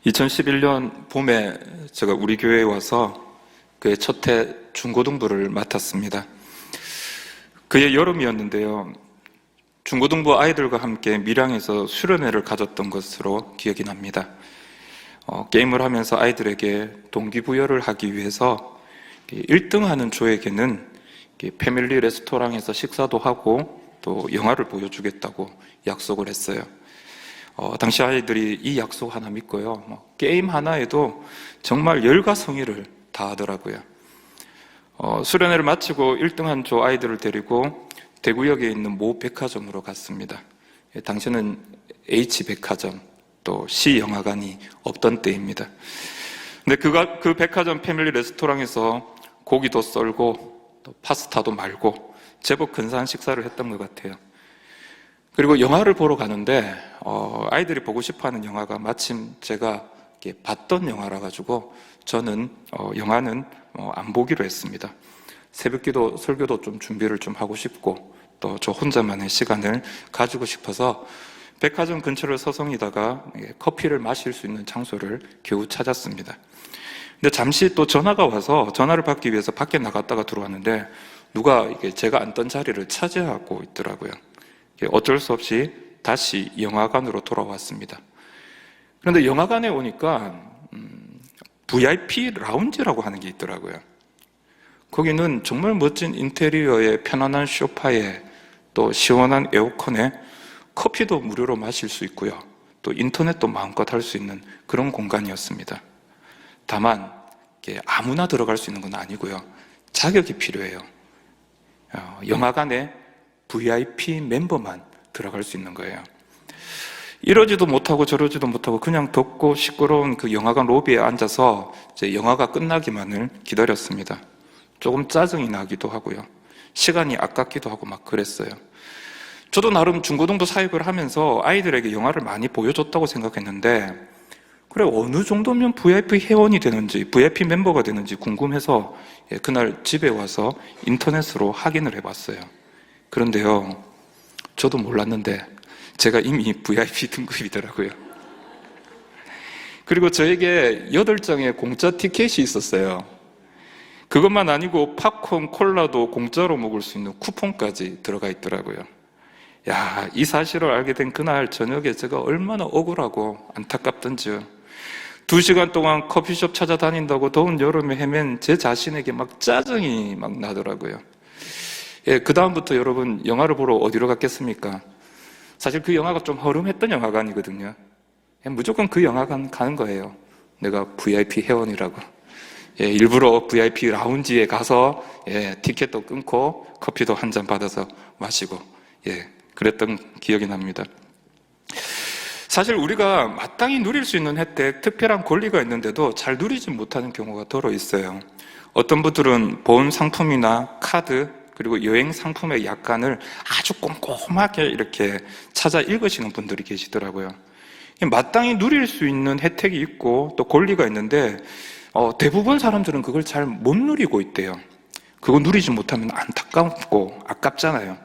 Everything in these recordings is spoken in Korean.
2011년 봄에 제가 우리 교회에 와서 그의 첫 해 중고등부를 맡았습니다. 그의 여름이었는데요. 중고등부 아이들과 함께 밀양에서 수련회를 가졌던 것으로 기억이 납니다. 게임을 하면서 아이들에게 동기부여를 하기 위해서 1등하는 조에게는 패밀리 레스토랑에서 식사도 하고 또 영화를 보여주겠다고 약속을 했어요. 당시 아이들이 이 약속 하나 믿고요. 게임 하나에도 정말 열과 성의를 다하더라고요. 수련회를 마치고 1등한 조 아이들을 데리고 대구역에 있는 모 백화점으로 갔습니다. 당시에는 H백화점 또 C영화관이 없던 때입니다. 근데 그 백화점 패밀리 레스토랑에서 고기도 썰고 또 파스타도 말고 제법 근사한 식사를 했던 것 같아요. 그리고 영화를 보러 가는데 아이들이 보고 싶어하는 영화가 마침 제가 봤던 영화라 가지고 저는 영화는 안 보기로 했습니다. 새벽기도 설교도 좀 준비를 좀 하고 싶고 또 저 혼자만의 시간을 가지고 싶어서 백화점 근처를 서성이다가 커피를 마실 수 있는 장소를 겨우 찾았습니다. 근데 잠시 또 전화가 와서 전화를 받기 위해서 밖에 나갔다가 들어왔는데 누가 제가 앉던 자리를 차지하고 있더라고요. 어쩔 수 없이 다시 영화관으로 돌아왔습니다. 그런데 영화관에 오니까 VIP 라운지라고 하는 게 있더라고요. 거기는 정말 멋진 인테리어에 편안한 소파에 또 시원한 에어컨에 커피도 무료로 마실 수 있고요. 또 인터넷도 마음껏 할 수 있는 그런 공간이었습니다. 다만 아무나 들어갈 수 있는 건 아니고요. 자격이 필요해요. 영화관에 VIP 멤버만 들어갈 수 있는 거예요. 이러지도 못하고 저러지도 못하고 그냥 덥고 시끄러운 그 영화관 로비에 앉아서 이제 영화가 끝나기만을 기다렸습니다. 조금 짜증이 나기도 하고요. 시간이 아깝기도 하고 막 그랬어요. 저도 나름 중고등부 사역을 하면서 아이들에게 영화를 많이 보여줬다고 생각했는데 그래 어느 정도면 VIP 회원이 되는지 VIP 멤버가 되는지 궁금해서 그날 집에 와서 인터넷으로 확인을 해봤어요. 그런데요, 저도 몰랐는데 제가 이미 VIP 등급이더라고요. 그리고 저에게 8장의 공짜 티켓이 있었어요. 그것만 아니고 팝콘, 콜라도 공짜로 먹을 수 있는 쿠폰까지 들어가 있더라고요. 야, 이 사실을 알게 된 그날 저녁에 제가 얼마나 억울하고 안타깝던지요. 2시간 동안 커피숍 찾아다닌다고 더운 여름에 헤맨 제 자신에게 막 짜증이 막 나더라고요. 그 다음부터 여러분 영화를 보러 어디로 갔겠습니까? 사실 그 영화가 좀 허름했던 영화관이거든요. 무조건 그 영화관 가는 거예요. 내가 VIP 회원이라고. 일부러 VIP 라운지에 가서 티켓도 끊고 커피도 한 잔 받아서 마시고 그랬던 기억이 납니다. 사실 우리가 마땅히 누릴 수 있는 혜택, 특별한 권리가 있는데도 잘 누리지 못하는 경우가 더러 있어요. 어떤 분들은 보험 상품이나 카드 그리고 여행 상품의 약관을 아주 꼼꼼하게 이렇게 찾아 읽으시는 분들이 계시더라고요. 마땅히 누릴 수 있는 혜택이 있고 또 권리가 있는데 대부분 사람들은 그걸 잘 못 누리고 있대요. 그거 누리지 못하면 안타깝고 아깝잖아요.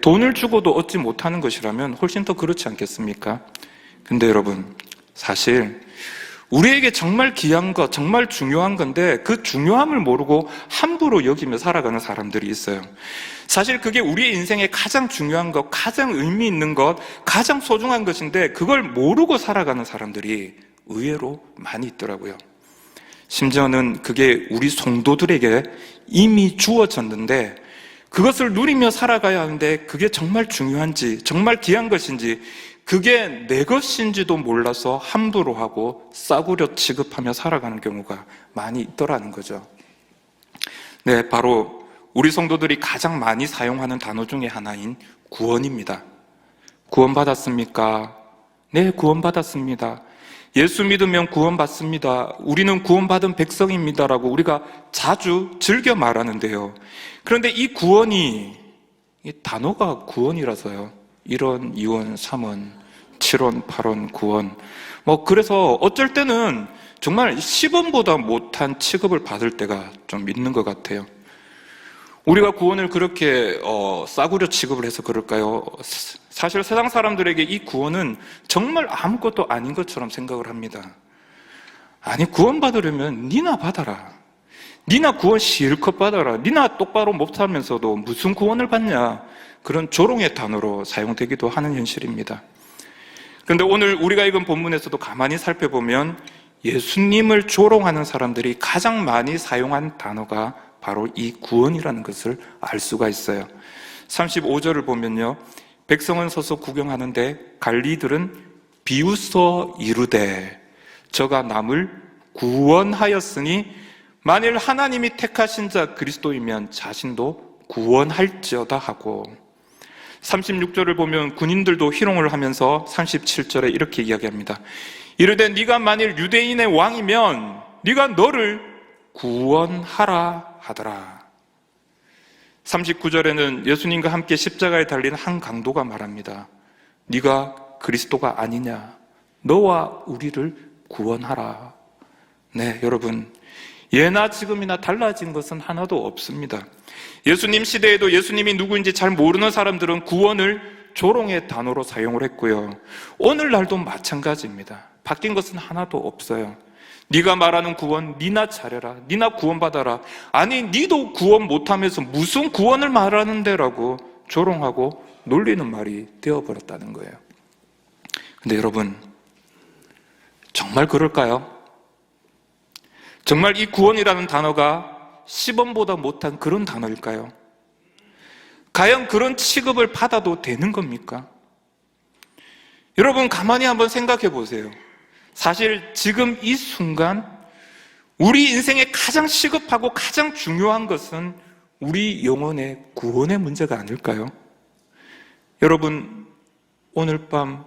돈을 주고도 얻지 못하는 것이라면 훨씬 더 그렇지 않겠습니까? 근데 여러분, 사실 우리에게 정말 귀한 것, 정말 중요한 건데 그 중요함을 모르고 함부로 여기며 살아가는 사람들이 있어요. 사실 그게 우리의 인생에 가장 중요한 것, 가장 의미 있는 것, 가장 소중한 것인데 그걸 모르고 살아가는 사람들이 의외로 많이 있더라고요. 심지어는 그게 우리 성도들에게 이미 주어졌는데 그것을 누리며 살아가야 하는데 그게 정말 중요한지, 정말 귀한 것인지, 그게 내 것인지도 몰라서 함부로 하고 싸구려 취급하며 살아가는 경우가 많이 있더라는 거죠. 네, 바로 우리 성도들이 가장 많이 사용하는 단어 중에 하나인 구원입니다. 구원받았습니까? 네, 구원받았습니다. 예수 믿으면 구원받습니다. 우리는 구원받은 백성입니다라고 우리가 자주 즐겨 말하는데요. 그런데 이 구원이, 이 단어가 구원이라서요. 1원, 2원, 3원, 7원, 8원, 9원. 그래서 어쩔 때는 정말 10원보다 못한 취급을 받을 때가 좀 있는 것 같아요. 우리가 구원을 그렇게 싸구려 취급을 해서 그럴까요? 사실 세상 사람들에게 이 구원은 정말 아무것도 아닌 것처럼 생각을 합니다. 아니, 구원받으려면 니나 받아라. 니나 구원 실컷 받아라. 니나 똑바로 못하면서도 무슨 구원을 받냐. 그런 조롱의 단어로 사용되기도 하는 현실입니다. 그런데 오늘 우리가 읽은 본문에서도 가만히 살펴보면 예수님을 조롱하는 사람들이 가장 많이 사용한 단어가 바로 이 구원이라는 것을 알 수가 있어요. 35절을 보면요, 백성은 서서 구경하는데 관리들은 비웃어 이르되 저가 남을 구원하였으니 만일 하나님이 택하신 자 그리스도이면 자신도 구원할지어다 하고, 36절을 보면 군인들도 희롱을 하면서 37절에 이렇게 이야기합니다. 이르되 네가 만일 유대인의 왕이면 네가 너를 구원하라 하더라. 39절에는 예수님과 함께 십자가에 달린 한 강도가 말합니다. 네가 그리스도가 아니냐, 너와 우리를 구원하라. 네, 여러분, 예나 지금이나 달라진 것은 하나도 없습니다. 예수님 시대에도 예수님이 누구인지 잘 모르는 사람들은 구원을 조롱의 단어로 사용을 했고요, 오늘날도 마찬가지입니다. 바뀐 것은 하나도 없어요. 네가 말하는 구원 니나 잘해라, 니나 구원받아라. 아니, 니도 구원 못하면서 무슨 구원을 말하는데 라고 조롱하고 놀리는 말이 되어버렸다는 거예요. 근데 여러분, 정말 그럴까요? 정말 이 구원이라는 단어가 시범보다 못한 그런 단어일까요? 과연 그런 취급을 받아도 되는 겁니까? 여러분, 가만히 한번 생각해 보세요. 사실 지금 이 순간 우리 인생에 가장 시급하고 가장 중요한 것은 우리 영혼의 구원의 문제가 아닐까요? 여러분, 오늘 밤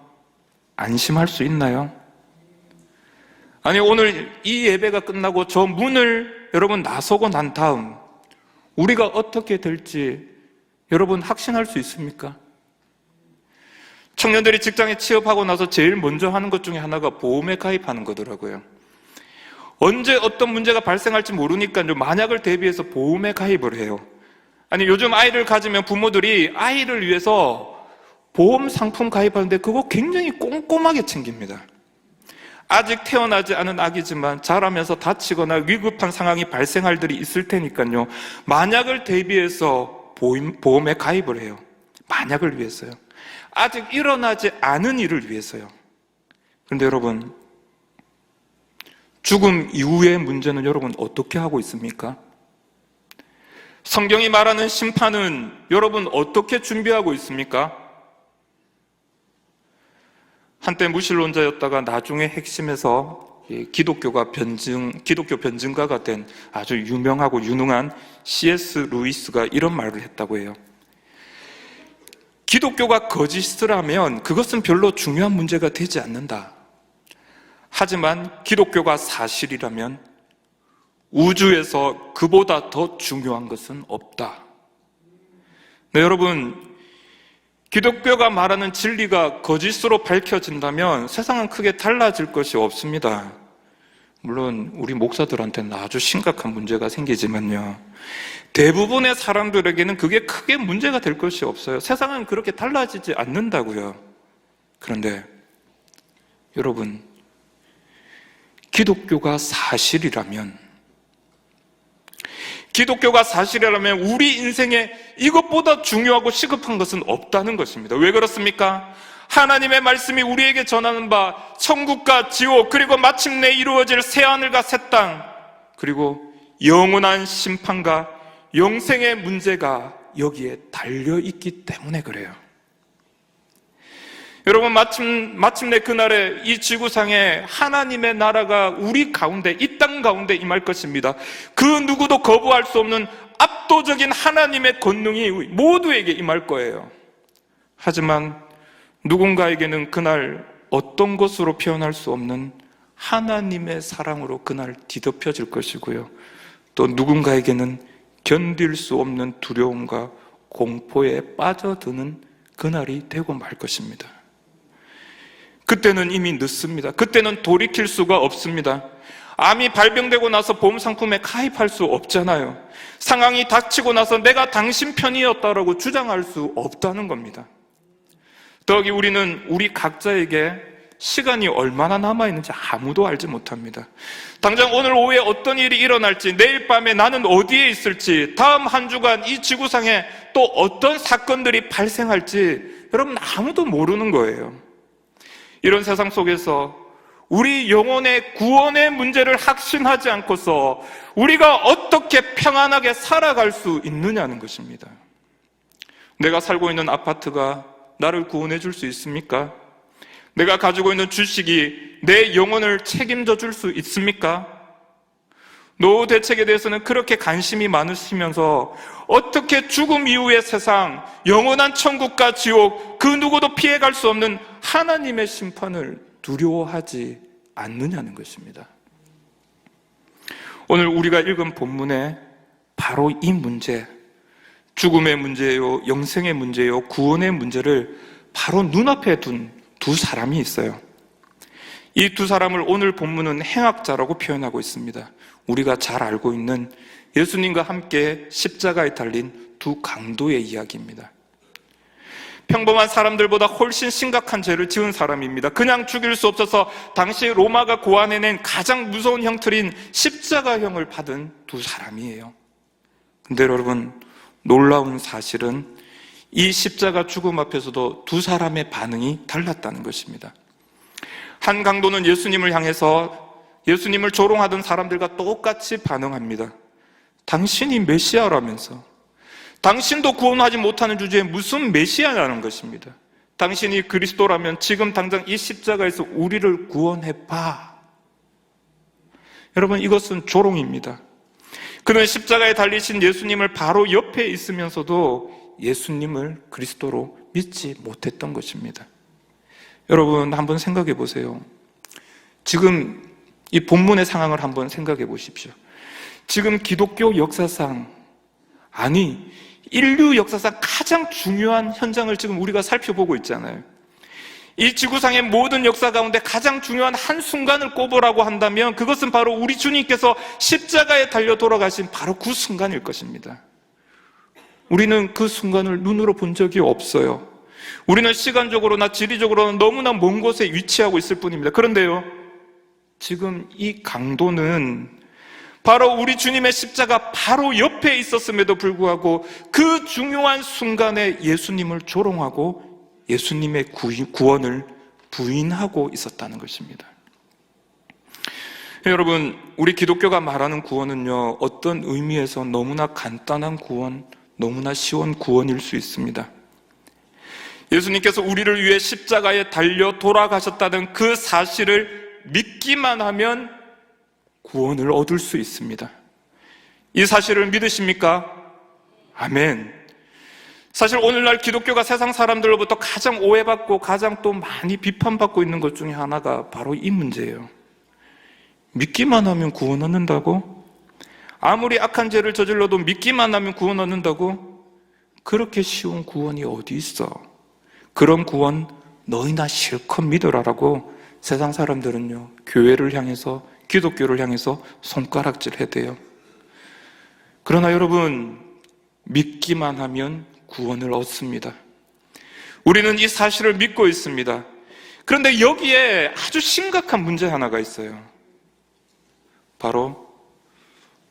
안심할 수 있나요? 아니, 오늘 이 예배가 끝나고 저 문을 여러분 나서고 난 다음 우리가 어떻게 될지 여러분 확신할 수 있습니까? 청년들이 직장에 취업하고 나서 제일 먼저 하는 것 중에 하나가 보험에 가입하는 거더라고요. 언제 어떤 문제가 발생할지 모르니까요, 만약을 대비해서 보험에 가입을 해요. 아니, 요즘 아이를 가지면 부모들이 아이를 위해서 보험 상품 가입하는데 그거 굉장히 꼼꼼하게 챙깁니다. 아직 태어나지 않은 아기지만 자라면서 다치거나 위급한 상황이 발생할 일이 있을 테니까요, 만약을 대비해서 보험에 가입을 해요. 만약을 위해서요. 아직 일어나지 않은 일을 위해서요. 그런데 여러분, 죽음 이후의 문제는 여러분 어떻게 하고 있습니까? 성경이 말하는 심판은 여러분 어떻게 준비하고 있습니까? 한때 무신론자였다가 나중에 핵심에서 기독교 변증가가 된 아주 유명하고 유능한 C.S. 루이스가 이런 말을 했다고 해요. 기독교가 거짓을 하면 그것은 별로 중요한 문제가 되지 않는다. 하지만 기독교가 사실이라면 우주에서 그보다 더 중요한 것은 없다. 네, 여러분, 기독교가 말하는 진리가 거짓으로 밝혀진다면 세상은 크게 달라질 것이 없습니다. 물론 우리 목사들한테는 아주 심각한 문제가 생기지만요, 대부분의 사람들에게는 그게 크게 문제가 될 것이 없어요. 세상은 그렇게 달라지지 않는다고요. 그런데 여러분, 기독교가 사실이라면 우리 인생에 이것보다 중요하고 시급한 것은 없다는 것입니다. 왜 그렇습니까? 하나님의 말씀이 우리에게 전하는 바 천국과 지옥, 그리고 마침내 이루어질 새하늘과 새 땅, 그리고 영원한 심판과 영생의 문제가 여기에 달려있기 때문에 그래요. 여러분, 마침내 그날에 이 지구상에 하나님의 나라가 우리 가운데, 이 땅 가운데 임할 것입니다. 그 누구도 거부할 수 없는 압도적인 하나님의 권능이 모두에게 임할 거예요. 하지만 누군가에게는 그날 어떤 것으로 표현할 수 없는 하나님의 사랑으로 그날 뒤덮여질 것이고요, 또 누군가에게는 견딜 수 없는 두려움과 공포에 빠져드는 그날이 되고 말 것입니다. 그때는 이미 늦습니다. 그때는 돌이킬 수가 없습니다. 암이 발병되고 나서 보험 상품에 가입할 수 없잖아요. 상황이 닥치고 나서 내가 당신 편이었다라고 주장할 수 없다는 겁니다. 더욱이 우리는 우리 각자에게 시간이 얼마나 남아있는지 아무도 알지 못합니다. 당장 오늘 오후에 어떤 일이 일어날지, 내일 밤에 나는 어디에 있을지, 다음 한 주간 이 지구상에 또 어떤 사건들이 발생할지 여러분 아무도 모르는 거예요. 이런 세상 속에서 우리 영혼의 구원의 문제를 확신하지 않고서 우리가 어떻게 평안하게 살아갈 수 있느냐는 것입니다. 내가 살고 있는 아파트가 나를 구원해 줄 수 있습니까? 내가 가지고 있는 주식이 내 영혼을 책임져 줄 수 있습니까? 노후 대책에 대해서는 그렇게 관심이 많으시면서 어떻게 죽음 이후의 세상, 영원한 천국과 지옥, 그 누구도 피해갈 수 없는 하나님의 심판을 두려워하지 않느냐는 것입니다. 오늘 우리가 읽은 본문에 바로 이 문제, 죽음의 문제요, 영생의 문제요, 구원의 문제를 바로 눈앞에 둔 두 사람이 있어요. 이 두 사람을 오늘 본문은 행악자라고 표현하고 있습니다. 우리가 잘 알고 있는 예수님과 함께 십자가에 달린 두 강도의 이야기입니다. 평범한 사람들보다 훨씬 심각한 죄를 지은 사람입니다. 그냥 죽일 수 없어서 당시 로마가 고안해낸 가장 무서운 형틀인 십자가형을 받은 두 사람이에요. 근데 여러분, 놀라운 사실은 이 십자가 죽음 앞에서도 두 사람의 반응이 달랐다는 것입니다. 한 강도는 예수님을 향해서 예수님을 조롱하던 사람들과 똑같이 반응합니다. 당신이 메시아라면서, 당신도 구원하지 못하는 주제에 무슨 메시아라는 것입니다. 당신이 그리스도라면 지금 당장 이 십자가에서 우리를 구원해봐. 여러분, 이것은 조롱입니다. 그는 십자가에 달리신 예수님을 바로 옆에 있으면서도 예수님을 그리스도로 믿지 못했던 것입니다. 여러분, 한번 생각해 보세요. 지금 이 본문의 상황을 한번 생각해 보십시오. 지금 기독교 역사상, 아니 인류 역사상 가장 중요한 현장을 지금 우리가 살펴보고 있잖아요. 이 지구상의 모든 역사 가운데 가장 중요한 한순간을 꼽으라고 한다면 그것은 바로 우리 주님께서 십자가에 달려 돌아가신 바로 그 순간일 것입니다. 우리는 그 순간을 눈으로 본 적이 없어요. 우리는 시간적으로나 지리적으로는 너무나 먼 곳에 위치하고 있을 뿐입니다. 그런데요, 지금 이 강도는 바로 우리 주님의 십자가 바로 옆에 있었음에도 불구하고 그 중요한 순간에 예수님을 조롱하고 예수님의 구원을 부인하고 있었다는 것입니다. 여러분, 우리 기독교가 말하는 구원은요, 어떤 의미에서 너무나 간단한 구원, 너무나 쉬운 구원일 수 있습니다. 예수님께서 우리를 위해 십자가에 달려 돌아가셨다는 그 사실을 믿기만 하면 구원을 얻을 수 있습니다. 이 사실을 믿으십니까? 아멘. 사실 오늘날 기독교가 세상 사람들로부터 가장 오해받고 가장 또 많이 비판받고 있는 것 중에 하나가 바로 이 문제예요. 믿기만 하면 구원 얻는다고? 아무리 악한 죄를 저질러도 믿기만 하면 구원 얻는다고? 그렇게 쉬운 구원이 어디 있어? 그런 구원 너희나 실컷 믿어라라고 세상 사람들은요, 교회를 향해서, 기독교를 향해서 손가락질 해대요. 그러나 여러분, 믿기만 하면 구원을 얻습니다. 우리는 이 사실을 믿고 있습니다. 그런데 여기에 아주 심각한 문제 하나가 있어요. 바로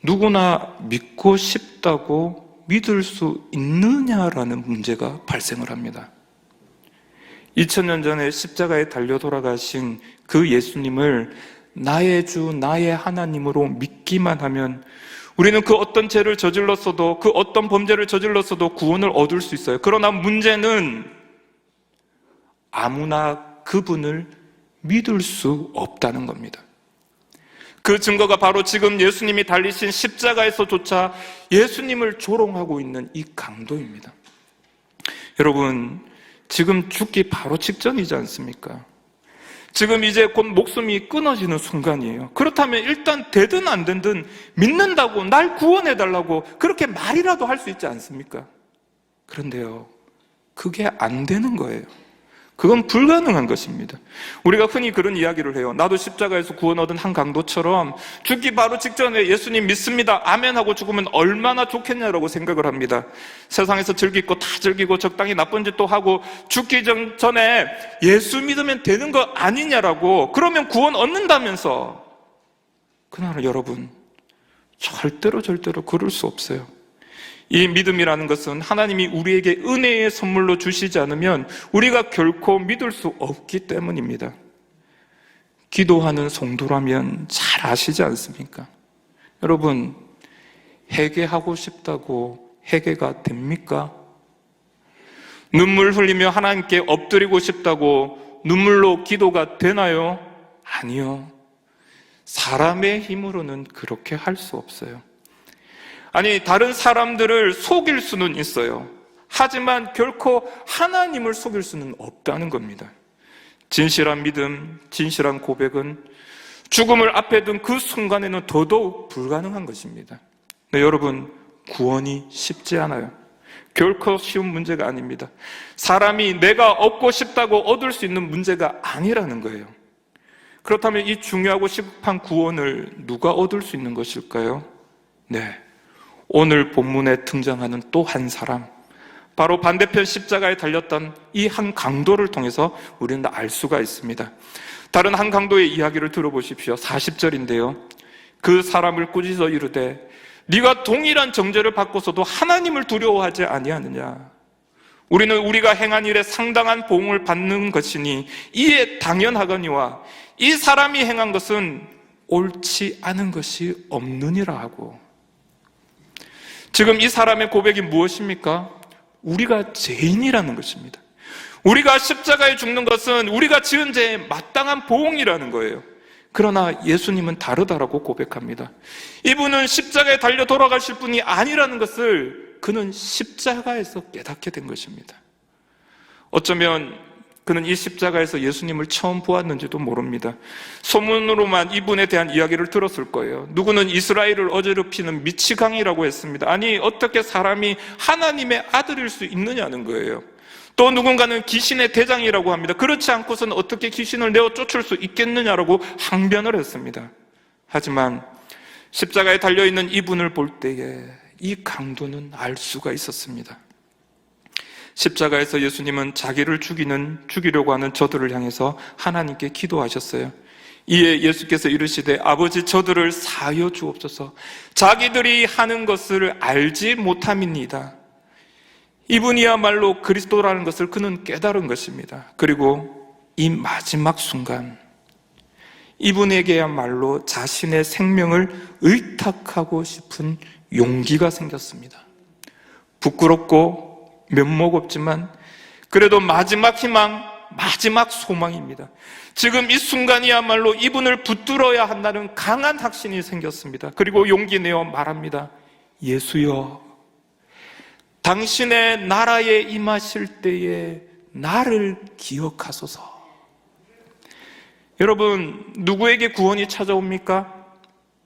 누구나 믿고 싶다고 믿을 수 있느냐라는 문제가 발생을 합니다. 2000년 전에 십자가에 달려 돌아가신 그 예수님을 나의 주, 나의 하나님으로 믿기만 하면 우리는 그 어떤 죄를 저질렀어도, 그 어떤 범죄를 저질렀어도 구원을 얻을 수 있어요. 그러나 문제는 아무나 그분을 믿을 수 없다는 겁니다. 그 증거가 바로 지금 예수님이 달리신 십자가에서조차 예수님을 조롱하고 있는 이 강도입니다. 여러분, 지금 죽기 바로 직전이지 않습니까? 지금 이제 곧 목숨이 끊어지는 순간이에요. 그렇다면 일단 되든 안 되든 믿는다고, 날 구원해달라고 그렇게 말이라도 할 수 있지 않습니까? 그런데요, 그게 안 되는 거예요. 그건 불가능한 것입니다. 우리가 흔히 그런 이야기를 해요. 나도 십자가에서 구원 얻은 한 강도처럼 죽기 바로 직전에 예수님 믿습니다, 아멘 하고 죽으면 얼마나 좋겠냐라고 생각을 합니다. 세상에서 즐길 거 다 즐기고 적당히 나쁜 짓도 하고 죽기 전에 예수 믿으면 되는 거 아니냐라고, 그러면 구원 얻는다면서. 그러나 여러분, 절대로 그럴 수 없어요. 이 믿음이라는 것은 하나님이 우리에게 은혜의 선물로 주시지 않으면 우리가 결코 믿을 수 없기 때문입니다. 기도하는 성도라면 잘 아시지 않습니까? 여러분, 회개하고 싶다고 회개가 됩니까? 눈물 흘리며 하나님께 엎드리고 싶다고 눈물로 기도가 되나요? 아니요. 사람의 힘으로는 그렇게 할 수 없어요. 아니, 다른 사람들을 속일 수는 있어요. 하지만 결코 하나님을 속일 수는 없다는 겁니다. 진실한 믿음, 진실한 고백은 죽음을 앞에 둔 그 순간에는 더더욱 불가능한 것입니다. 네, 여러분, 구원이 쉽지 않아요. 결코 쉬운 문제가 아닙니다. 사람이 내가 얻고 싶다고 얻을 수 있는 문제가 아니라는 거예요. 그렇다면 이 중요하고 시급한 구원을 누가 얻을 수 있는 것일까요? 네, 오늘 본문에 등장하는 또 한 사람, 바로 반대편 십자가에 달렸던 이 한 강도를 통해서 우리는 알 수가 있습니다. 다른 한 강도의 이야기를 들어보십시오. 40절인데요. 그 사람을 꾸짖어 이르되 네가 동일한 정죄를 받고서도 하나님을 두려워하지 아니하느냐. 우리는 우리가 행한 일에 상당한 보응을 받는 것이니 이에 당연하거니와 이 사람이 행한 것은 옳지 않은 것이 없느니라 하고. 지금 이 사람의 고백이 무엇입니까? 우리가 죄인이라는 것입니다. 우리가 십자가에 죽는 것은 우리가 지은 죄에 마땅한 보응이라는 거예요. 그러나 예수님은 다르다라고 고백합니다. 이분은 십자가에 달려 돌아가실 분이 아니라는 것을 그는 십자가에서 깨닫게 된 것입니다. 어쩌면 그는 이 십자가에서 예수님을 처음 보았는지도 모릅니다. 소문으로만 이분에 대한 이야기를 들었을 거예요. 누구는 이스라엘을 어지럽히는 미치광이라고 했습니다. 아니, 어떻게 사람이 하나님의 아들일 수 있느냐는 거예요. 또 누군가는 귀신의 대장이라고 합니다. 그렇지 않고서는 어떻게 귀신을 내어 쫓을 수 있겠느냐라고 항변을 했습니다. 하지만 십자가에 달려있는 이분을 볼 때에 이 강도는 알 수가 있었습니다. 십자가에서 예수님은 자기를 죽이려고 하는 저들을 향해서 하나님께 기도하셨어요. 이에 예수께서 이르시되 아버지, 저들을 사하여 주옵소서. 자기들이 하는 것을 알지 못함이니이다. 이분이야말로 그리스도라는 것을 그는 깨달은 것입니다. 그리고 이 마지막 순간 이분에게야말로 자신의 생명을 의탁하고 싶은 용기가 생겼습니다. 부끄럽고 면목 없지만 그래도 마지막 희망, 마지막 소망입니다. 지금 이 순간이야말로 이분을 붙들어야 한다는 강한 확신이 생겼습니다. 그리고 용기 내어 말합니다. 예수여, 당신의 나라에 임하실 때에 나를 기억하소서. 여러분, 누구에게 구원이 찾아옵니까?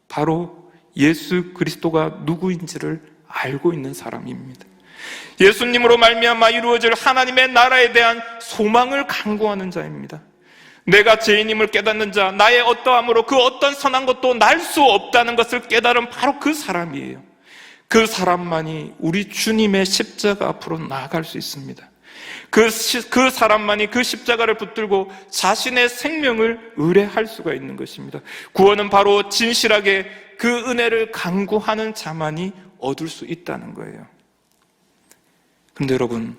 바로 예수 그리스도가 누구인지를 알고 있는 사람입니다. 예수님으로 말미암아 이루어질 하나님의 나라에 대한 소망을 간구하는 자입니다. 내가 죄인임을 깨닫는 자, 나의 어떠함으로 그 어떤 선한 것도 날 수 없다는 것을 깨달은 바로 그 사람이에요. 그 사람만이 우리 주님의 십자가 앞으로 나아갈 수 있습니다. 그 사람만이 그 십자가를 붙들고 자신의 생명을 의뢰할 수가 있는 것입니다. 구원은 바로 진실하게 그 은혜를 간구하는 자만이 얻을 수 있다는 거예요. 근데 여러분,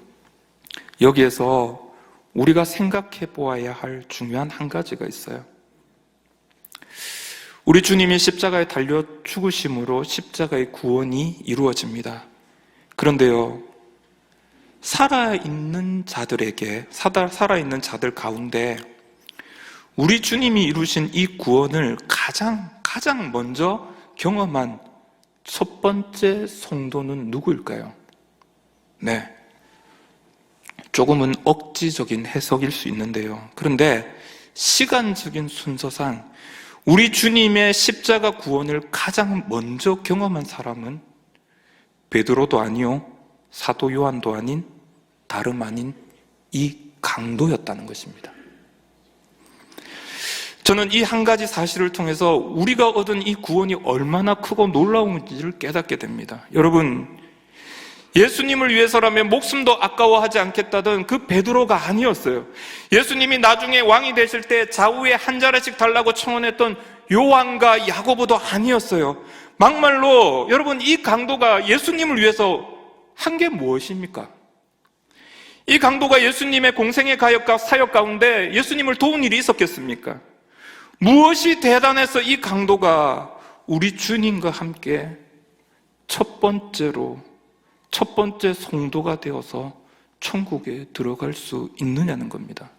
여기에서 우리가 생각해 보아야 할 중요한 한 가지가 있어요. 우리 주님이 십자가에 달려 죽으심으로 십자가의 구원이 이루어집니다. 그런데요, 살아있는 자들 가운데 우리 주님이 이루신 이 구원을 가장 먼저 경험한 첫 번째 성도는 누구일까요? 네, 조금은 억지적인 해석일 수 있는데요. 그런데 시간적인 순서상 우리 주님의 십자가 구원을 가장 먼저 경험한 사람은 베드로도 아니요, 사도 요한도 아닌 다름 아닌 이 강도였다는 것입니다. 저는 이 한 가지 사실을 통해서 우리가 얻은 이 구원이 얼마나 크고 놀라운지를 깨닫게 됩니다. 여러분, 예수님을 위해서라면 목숨도 아까워하지 않겠다던 그 베드로가 아니었어요. 예수님이 나중에 왕이 되실 때 좌우에 한 자리씩 달라고 청원했던 요한과 야고보도 아니었어요. 막말로 여러분, 이 강도가 예수님을 위해서 한 게 무엇입니까? 이 강도가 예수님의 공생의 가역과 사역 가운데 예수님을 도운 일이 있었겠습니까? 무엇이 대단해서 이 강도가 우리 주님과 함께 첫 번째 성도가 되어서 천국에 들어갈 수 있느냐는 겁니다.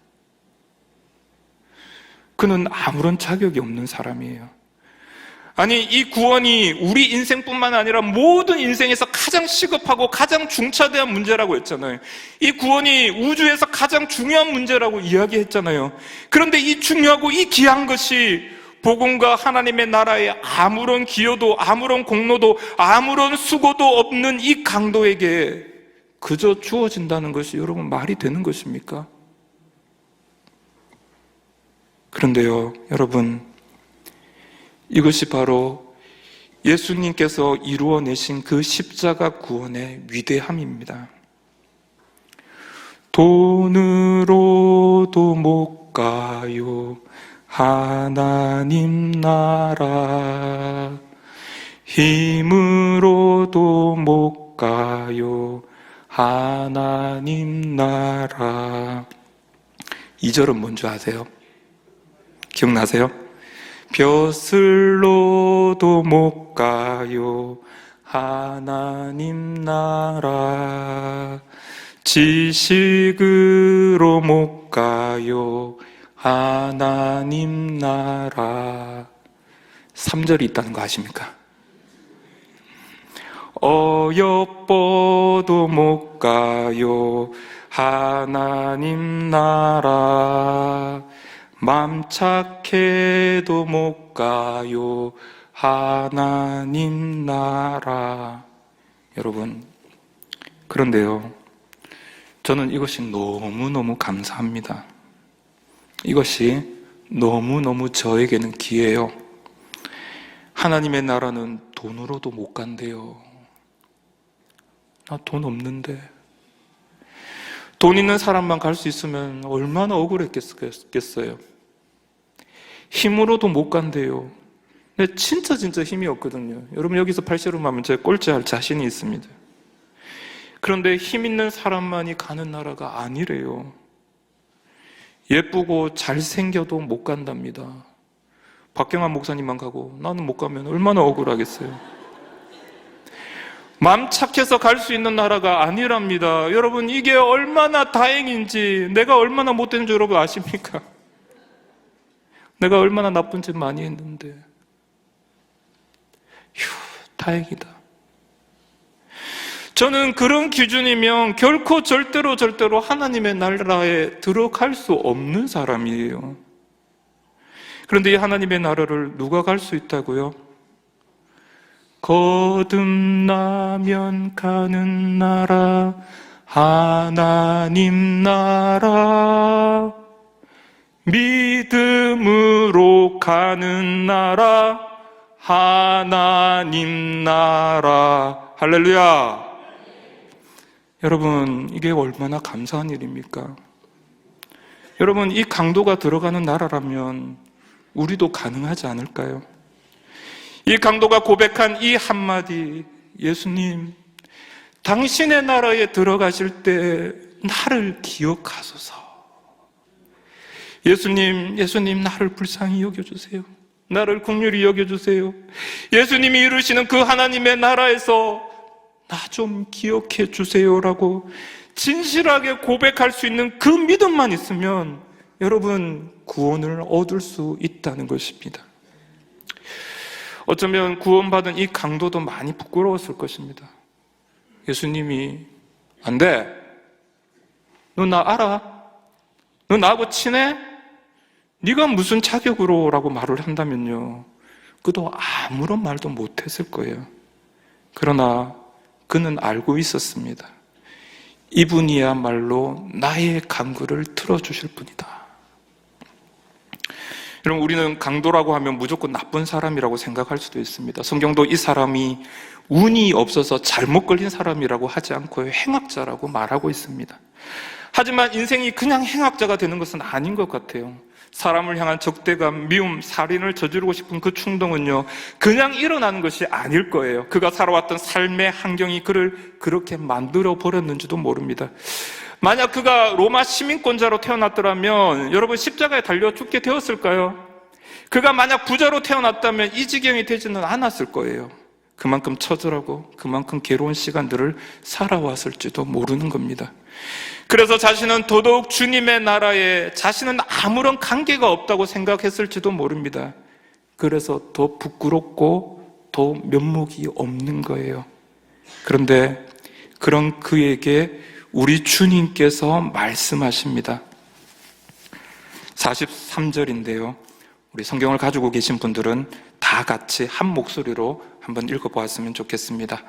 그는 아무런 자격이 없는 사람이에요. 아니, 이 구원이 우리 인생뿐만 아니라 모든 인생에서 가장 시급하고 가장 중차대한 문제라고 했잖아요. 이 구원이 우주에서 가장 중요한 문제라고 이야기했잖아요. 그런데 이 중요하고 이 귀한 것이 복음과 하나님의 나라에 아무런 기여도, 아무런 공로도, 아무런 수고도 없는 이 강도에게 그저 주어진다는 것이 여러분 말이 되는 것입니까? 그런데요, 여러분, 이것이 바로 예수님께서 이루어내신 그 십자가 구원의 위대함입니다. 돈으로도 못 가요 하나님 나라, 힘으로도 못 가요 하나님 나라. 2절은 뭔지 아세요? 기억나세요? 벼슬로도 못 가요 하나님 나라, 지식으로 못 가요 하나님 나라. 3절이 있다는 거 아십니까? 어여뻐도 못 가요 하나님 나라, 맘 착해도 못 가요 하나님 나라. 여러분, 그런데요, 저는 이것이 너무너무 감사합니다. 이것이 너무너무 저에게는 기회예요. 하나님의 나라는 돈으로도 못 간대요. 나 돈 없는데. 돈 있는 사람만 갈 수 있으면 얼마나 억울했겠어요. 힘으로도 못 간대요. 근데 진짜 힘이 없거든요. 여러분, 여기서 팔씨름하면 제가 꼴찌할 자신이 있습니다. 그런데 힘 있는 사람만이 가는 나라가 아니래요. 예쁘고 잘생겨도 못 간답니다. 박경환 목사님만 가고 나는 못 가면 얼마나 억울하겠어요. 맘 착해서 갈 수 있는 나라가 아니랍니다. 여러분, 이게 얼마나 다행인지, 내가 얼마나 못된 줄 여러분 아십니까? 내가 얼마나 나쁜 짓 많이 했는데. 휴, 다행이다. 저는 그런 기준이면 결코 절대로 하나님의 나라에 들어갈 수 없는 사람이에요. 그런데 이 하나님의 나라를 누가 갈 수 있다고요? 거듭나면 가는 나라, 하나님 나라, 믿음으로 가는 나라, 하나님 나라. 할렐루야. 여러분, 이게 얼마나 감사한 일입니까? 여러분, 이 강도가 들어가는 나라라면 우리도 가능하지 않을까요? 이 강도가 고백한 이 한마디, 예수님, 당신의 나라에 들어가실 때 나를 기억하소서. 예수님, 나를 불쌍히 여겨주세요. 나를 긍휼히 여겨주세요. 예수님이 이루시는 그 하나님의 나라에서 나 좀 기억해 주세요라고 진실하게 고백할 수 있는 그 믿음만 있으면 여러분, 구원을 얻을 수 있다는 것입니다. 어쩌면 구원받은 이 강도도 많이 부끄러웠을 것입니다. 예수님이 안 돼. 너 나 알아? 너 나하고 친해? 네가 무슨 자격으로? 라고 말을 한다면요, 그도 아무런 말도 못했을 거예요. 그러나 그는 알고 있었습니다. 이분이야말로 나의 간구를 들어주실 분이다. 여러분, 우리는 강도라고 하면 무조건 나쁜 사람이라고 생각할 수도 있습니다. 성경도 이 사람이 운이 없어서 잘못 걸린 사람이라고 하지 않고 행악자라고 말하고 있습니다. 하지만 인생이 그냥 행악자가 되는 것은 아닌 것 같아요. 사람을 향한 적대감, 미움, 살인을 저지르고 싶은 그 충동은요, 그냥 일어나는 것이 아닐 거예요. 그가 살아왔던 삶의 환경이 그를 그렇게 만들어 버렸는지도 모릅니다. 만약 그가 로마 시민권자로 태어났더라면 여러분 십자가에 달려 죽게 되었을까요? 그가 만약 부자로 태어났다면 이 지경이 되지는 않았을 거예요. 그만큼 처절하고 그만큼 괴로운 시간들을 살아왔을지도 모르는 겁니다. 그래서 자신은 더더욱 주님의 나라에 자신은 아무런 관계가 없다고 생각했을지도 모릅니다. 그래서 더 부끄럽고 더 면목이 없는 거예요. 그런데 그런 그에게 우리 주님께서 말씀하십니다. 43절인데요. 우리 성경을 가지고 계신 분들은 다 같이 한 목소리로 한번 읽어보았으면 좋겠습니다.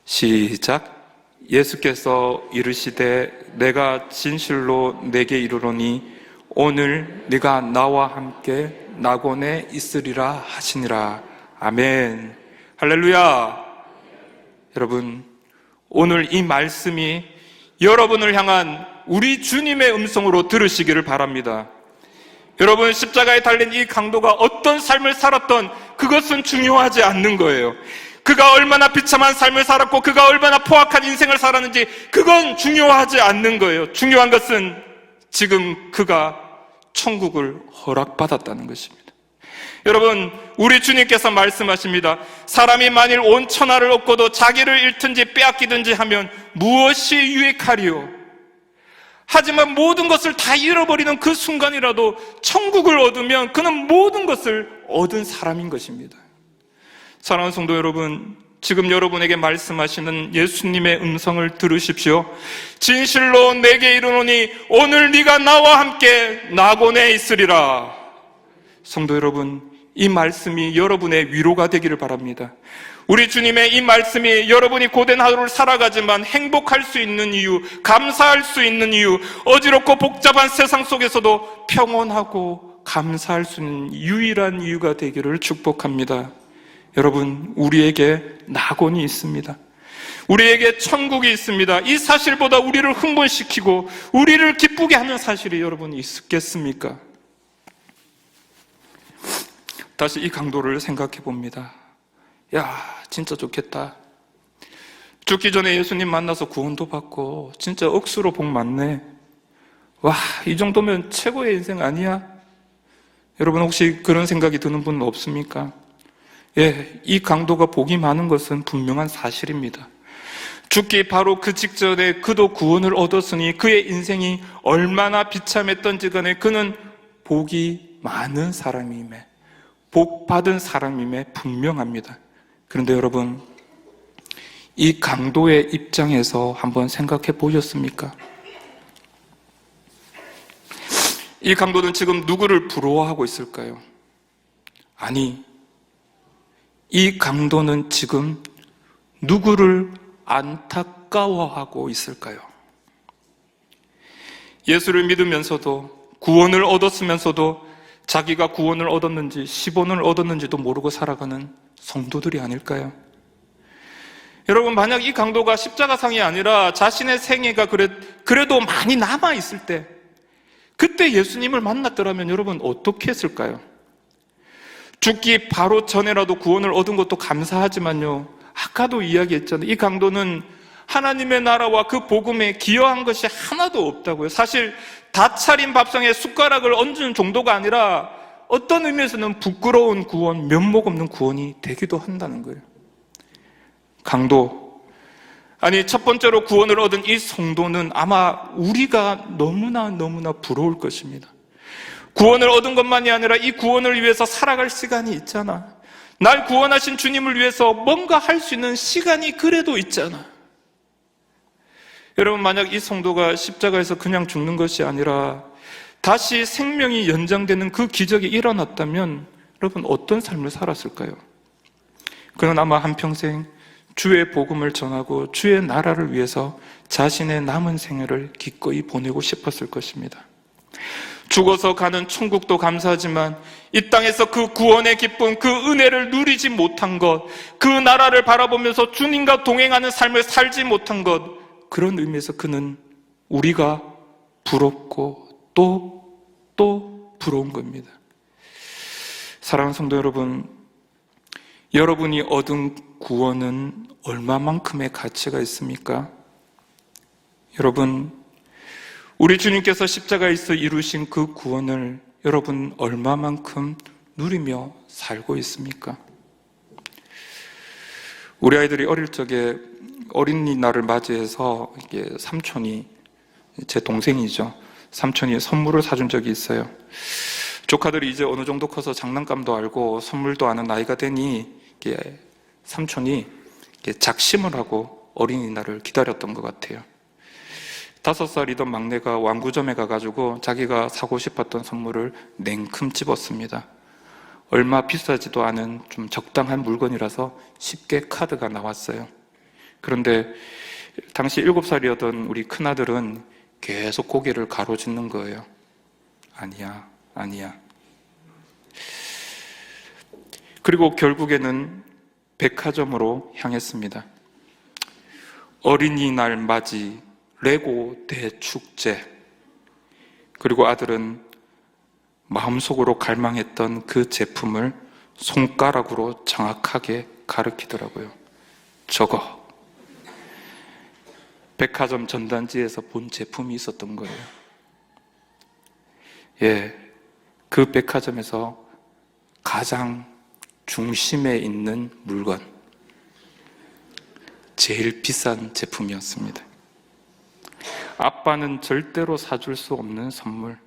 시작. 예수께서 이르시되 내가 진실로 내게 이르노니 오늘 네가 나와 함께 낙원에 있으리라 하시니라. 아멘. 할렐루야. 여러분, 오늘 이 말씀이 여러분을 향한 우리 주님의 음성으로 들으시기를 바랍니다. 여러분, 십자가에 달린 이 강도가 어떤 삶을 살았던 그것은 중요하지 않는 거예요. 그가 얼마나 비참한 삶을 살았고 그가 얼마나 포악한 인생을 살았는지 그건 중요하지 않는 거예요. 중요한 것은 지금 그가 천국을 허락받았다는 것입니다. 여러분, 우리 주님께서 말씀하십니다. 사람이 만일 온 천하를 얻고도 자기를 잃든지 빼앗기든지 하면 무엇이 유익하리요? 하지만 모든 것을 다 잃어버리는 그 순간이라도 천국을 얻으면 그는 모든 것을 얻은 사람인 것입니다. 사랑하는 성도 여러분, 지금 여러분에게 말씀하시는 예수님의 음성을 들으십시오. 진실로 내게 이르노니 오늘 네가 나와 함께 낙원에 있으리라. 성도 여러분, 이 말씀이 여러분의 위로가 되기를 바랍니다. 우리 주님의 이 말씀이 여러분이 고된 하루를 살아가지만 행복할 수 있는 이유, 감사할 수 있는 이유, 어지럽고 복잡한 세상 속에서도 평온하고 감사할 수 있는 유일한 이유가 되기를 축복합니다. 여러분, 우리에게 낙원이 있습니다. 우리에게 천국이 있습니다. 이 사실보다 우리를 흥분시키고 우리를 기쁘게 하는 사실이 여러분 있겠습니까? 다시 이 강도를 생각해 봅니다. 야, 진짜 좋겠다. 죽기 전에 예수님 만나서 구원도 받고 진짜 억수로 복 많네. 와, 이 정도면 최고의 인생 아니야? 여러분, 혹시 그런 생각이 드는 분 없습니까? 예, 이 강도가 복이 많은 것은 분명한 사실입니다. 죽기 바로 그 직전에 그도 구원을 얻었으니 그의 인생이 얼마나 비참했던지 간에 그는 복이 많은 사람임에, 복 받은 사람임에 분명합니다. 그런데 여러분, 이 강도의 입장에서 한번 생각해 보셨습니까? 이 강도는 지금 누구를 부러워하고 있을까요? 아니, 이 강도는 지금 누구를 안타까워하고 있을까요? 예수를 믿으면서도 구원을 얻었으면서도 자기가 구원을 얻었는지 10원을 얻었는지도 모르고 살아가는 성도들이 아닐까요? 여러분, 만약 이 강도가 십자가상이 아니라 자신의 생애가 그래도 많이 남아있을 때 그때 예수님을 만났더라면 여러분 어떻게 했을까요? 죽기 바로 전에라도 구원을 얻은 것도 감사하지만요, 아까도 이야기했잖아요. 이 강도는 하나님의 나라와 그 복음에 기여한 것이 하나도 없다고요. 사실 다 차린 밥상에 숟가락을 얹은 정도가 아니라 어떤 의미에서는 부끄러운 구원, 면목 없는 구원이 되기도 한다는 거예요. 강도, 아니 첫 번째로 구원을 얻은 이 성도는 아마 우리가 너무나 부러울 것입니다. 구원을 얻은 것만이 아니라 이 구원을 위해서 살아갈 시간이 있잖아. 날 구원하신 주님을 위해서 뭔가 할 수 있는 시간이 그래도 있잖아. 여러분, 만약 이 성도가 십자가에서 그냥 죽는 것이 아니라 다시 생명이 연장되는 그 기적이 일어났다면 여러분 어떤 삶을 살았을까요? 그는 아마 한평생 주의 복음을 전하고 주의 나라를 위해서 자신의 남은 생애를 기꺼이 보내고 싶었을 것입니다. 죽어서 가는 천국도 감사하지만 이 땅에서 그 구원의 기쁨, 그 은혜를 누리지 못한 것, 그 나라를 바라보면서 주님과 동행하는 삶을 살지 못한 것, 그런 의미에서 그는 우리가 부럽고 또 부러운 겁니다. 사랑하는 성도 여러분, 여러분이 얻은 구원은 얼마만큼의 가치가 있습니까? 여러분, 우리 주님께서 십자가에서 이루신 그 구원을 여러분 얼마만큼 누리며 살고 있습니까? 우리 아이들이 어릴 적에 어린이날을 맞이해서 이게 삼촌이, 제 동생이죠, 삼촌이 선물을 사준 적이 있어요. 조카들이 이제 어느 정도 커서 장난감도 알고 선물도 아는 나이가 되니 삼촌이 작심을 하고 어린이날을 기다렸던 것 같아요. 5살이던 막내가 완구점에 가가지고 자기가 사고 싶었던 선물을 냉큼 집었습니다. 얼마 비싸지도 않은 좀 적당한 물건이라서 쉽게 카드가 나왔어요. 그런데 당시 7살이었던 우리 큰아들은 계속 고개를 가로짓는 거예요. 아니야. 그리고 결국에는 백화점으로 향했습니다. 어린이날 맞이 레고 대축제, 그리고 아들은 마음속으로 갈망했던 그 제품을 손가락으로 정확하게 가리키더라고요. 저거 백화점 전단지에서 본 제품이 있었던 거예요. 그 백화점에서 가장 중심에 있는 물건, 제일 비싼 제품이었습니다. 아빠는 절대로 사줄 수 없는 선물.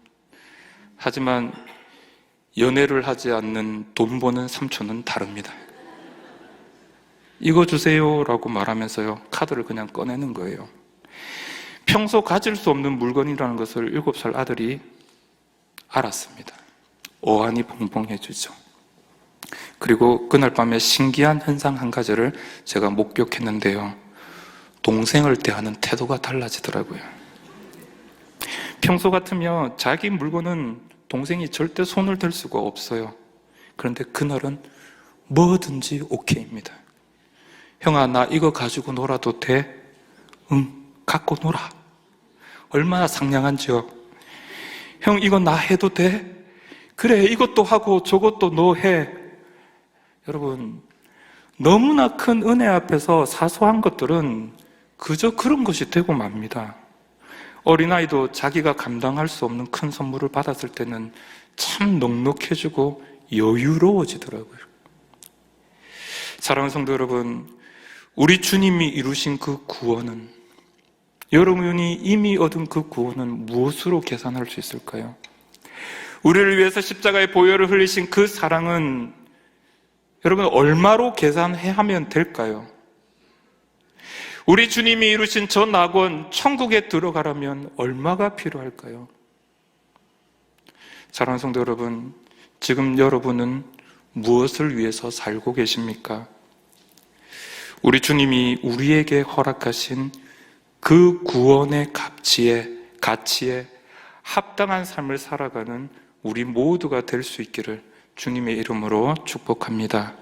하지만 연애를 하지 않는 돈 버는 삼촌은 다릅니다. 이거 주세요 라고 말하면서요, 카드를 그냥 꺼내는 거예요. 평소 가질 수 없는 물건이라는 것을 7살 아들이 알았습니다. 어안이 벙벙해지죠. 그리고 그날 밤에 신기한 현상 한 가지를 제가 목격했는데요, 동생을 대하는 태도가 달라지더라고요. 평소 같으면 자기 물건은 동생이 절대 손을 댈 수가 없어요. 그런데 그날은 뭐든지 오케이입니다. 형아, 나 이거 가지고 놀아도 돼? 응, 갖고 놀아. 얼마나 상냥한지요. 형, 이거 나 해도 돼? 그래, 이것도 하고 저것도 너 해. 여러분, 너무나 큰 은혜 앞에서 사소한 것들은 그저 그런 것이 되고 맙니다. 어린아이도 자기가 감당할 수 없는 큰 선물을 받았을 때는 참 넉넉해지고 여유로워지더라고요. 사랑하는 성도 여러분, 우리 주님이 이루신 그 구원은, 여러분이 이미 얻은 그 구원은 무엇으로 계산할 수 있을까요? 우리를 위해서 십자가의 보혈을 흘리신 그 사랑은 여러분 얼마로 계산해야 하면 될까요? 우리 주님이 이루신 저 낙원, 천국에 들어가려면 얼마가 필요할까요? 사랑하는 성도 여러분, 지금 여러분은 무엇을 위해서 살고 계십니까? 우리 주님이 우리에게 허락하신 그 구원의 가치에 합당한 삶을 살아가는 우리 모두가 될 수 있기를 주님의 이름으로 축복합니다.